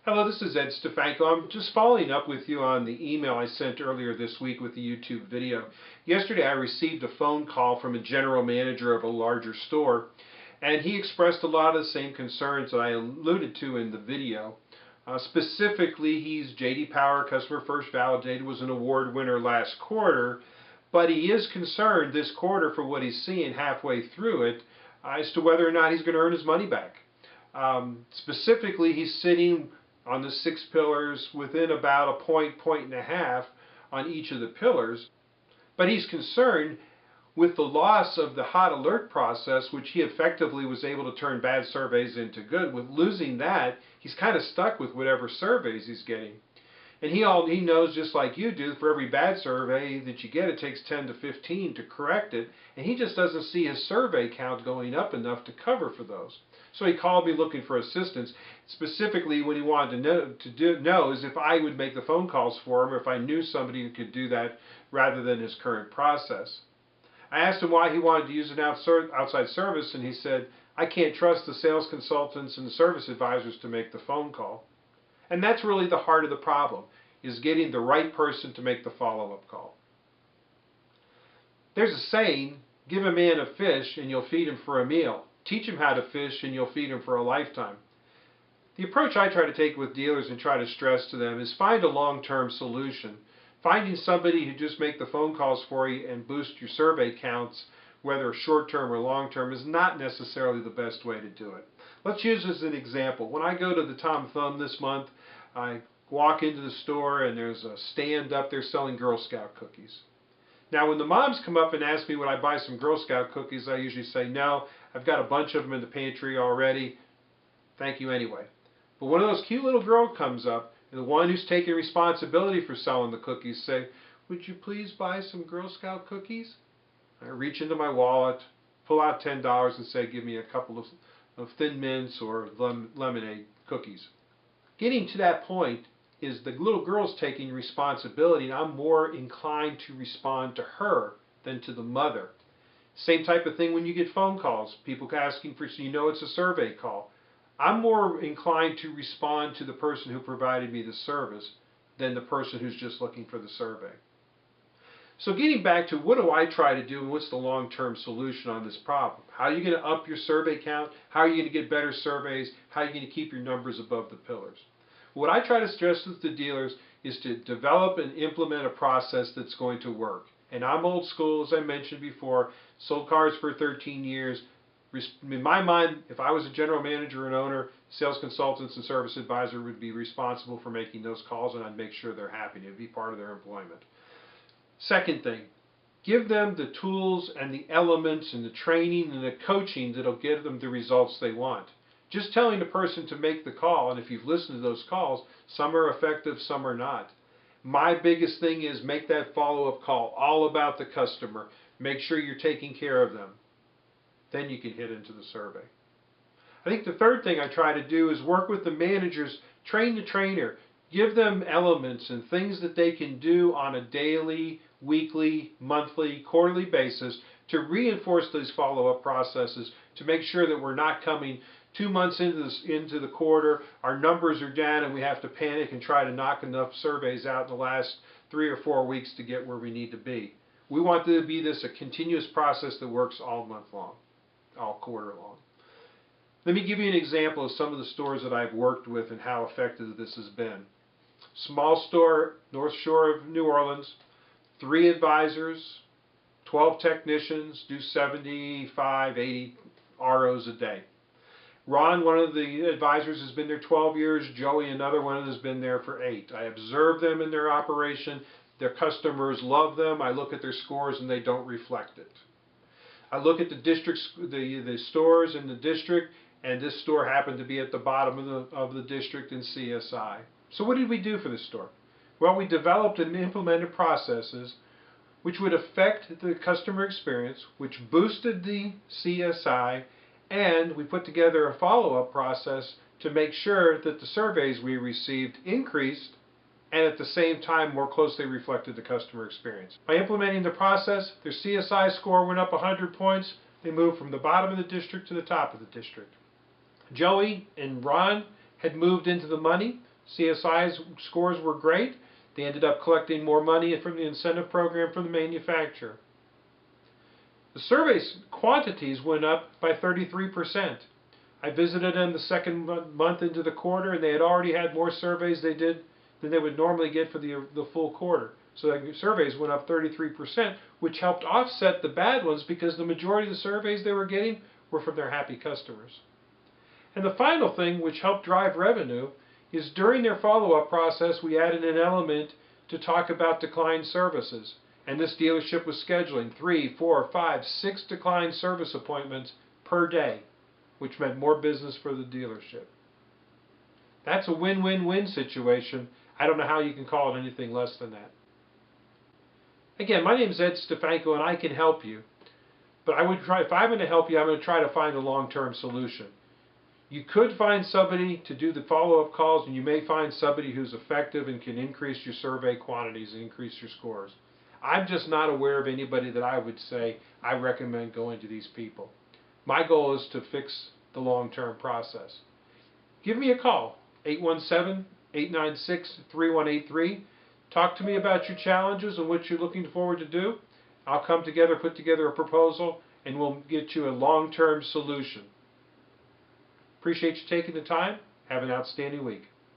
Hello, this is Ed Stefanko. I'm just following up with you on the email I sent earlier this week with the YouTube video. Yesterday I received a phone call from a general manager of a larger store, and he expressed a lot of the same concerns that I alluded to in the video. Specifically, he's J.D. Power Customer First Validated, was an award winner last quarter, but he is concerned this quarter for what he's seeing halfway through it as to whether or not he's going to earn his money back. Specifically, he's sitting on the 6 pillars within about a point and a half on each of the pillars. But he's concerned with the loss of the hot alert process, which he effectively was able to turn bad surveys into good. With losing that, he's kind of stuck with whatever surveys he's getting. And he knows, just like you do, for every bad survey that you get, it takes 10 to 15 to correct it. And he just doesn't see his survey count going up enough to cover for those. So he called me looking for assistance. Specifically, what he wanted to know is if I would make the phone calls for him, or if I knew somebody who could do that rather than his current process. I asked him why he wanted to use an outside service, and he said, I can't trust the sales consultants and the service advisors to make the phone call. And that's really the heart of the problem, is getting the right person to make the follow-up call. There's a saying, give a man a fish and you'll feed him for a meal. Teach him how to fish and you'll feed him for a lifetime. The approach I try to take with dealers and try to stress to them is find a long-term solution. Finding somebody who just make the phone calls for you and boost your survey counts, whether short-term or long-term, is not necessarily the best way to do it. Let's use as an example. When I go to the Tom Thumb this month, I walk into the store and there's a stand up there selling Girl Scout cookies. Now when the moms come up and ask me would I buy some Girl Scout cookies, I usually say no, I've got a bunch of them in the pantry already, thank you anyway. But when those cute little girl comes up, and the one who's taking responsibility for selling the cookies say, would you please buy some Girl Scout cookies? I reach into my wallet, pull out $10 and say give me a couple of Thin Mints or lemonade cookies. Getting to that point is the little girl's taking responsibility, and I'm more inclined to respond to her than to the mother. Same type of thing when you get phone calls, people asking for, so you know it's a survey call. I'm more inclined to respond to the person who provided me the service than the person who's just looking for the survey. So getting back to what do I try to do and what's the long-term solution on this problem? How are you going to up your survey count? How are you going to get better surveys? How are you going to keep your numbers above the pillars? What I try to stress with the dealers is to develop and implement a process that's going to work. And I'm old school, as I mentioned before, sold cars for 13 years. In my mind, if I was a general manager and owner, sales consultants and service advisor would be responsible for making those calls, and I'd make sure they're happy. It would be part of their employment. Second thing, give them the tools and the elements and the training and the coaching that'll get them the results they want. Just telling the person to make the call, and if you've listened to those calls, some are effective, some are not. My biggest thing is make that follow-up call all about the customer. Make sure you're taking care of them. Then you can hit into the survey. I think the third thing I try to do is work with the managers, train the trainer, give them elements and things that they can do on a daily, weekly, monthly, quarterly basis to reinforce these follow-up processes to make sure that we're not coming 2 months into the quarter, our numbers are down and we have to panic and try to knock enough surveys out in the last 3 or 4 weeks to get where we need to be. We want to be a continuous process that works all month long, all quarter long. Let me give you an example of some of the stores that I've worked with and how effective this has been. Small store, North Shore of New Orleans, 3 advisors, 12 technicians, do 75, 80 ROs a day. Ron, one of the advisors, has been there 12 years. Joey, another one, has been there for 8. I observe them in their operation. Their customers love them. I look at their scores and they don't reflect it. I look at the stores in the district, and this store happened to be at the bottom of the district in CSI. So what did we do for this store? Well, we developed and implemented processes which would affect the customer experience, which boosted the CSI, and we put together a follow-up process to make sure that the surveys we received increased and at the same time more closely reflected the customer experience. By implementing the process, their CSI score went up 100 points. They moved from the bottom of the district to the top of the district. Joey and Ron had moved into the money, CSI's scores were great. They ended up collecting more money from the incentive program from the manufacturer. The survey's quantities went up by 33%. I visited them the second month into the quarter, and they had already had more surveys they did than they would normally get for the full quarter. So the surveys went up 33%, which helped offset the bad ones because the majority of the surveys they were getting were from their happy customers. And the final thing which helped drive revenue is during their follow-up process we added an element to talk about declined services. And this dealership was scheduling 3, 4, 5, 6 declined service appointments per day, which meant more business for the dealership. That's a win-win-win situation. I don't know how you can call it anything less than that. Again, my name is Ed Stefanko, and I can help you. But I would try, if I'm going to help you, I'm going to try to find a long-term solution. You could find somebody to do the follow-up calls, and you may find somebody who's effective and can increase your survey quantities and increase your scores. I'm just not aware of anybody that I would say I recommend going to these people. My goal is to fix the long-term process. Give me a call, 817-896-3183. Talk to me about your challenges and what you're looking forward to do. I'll put together a proposal, and we'll get you a long-term solution. Appreciate you taking the time. Have an outstanding week.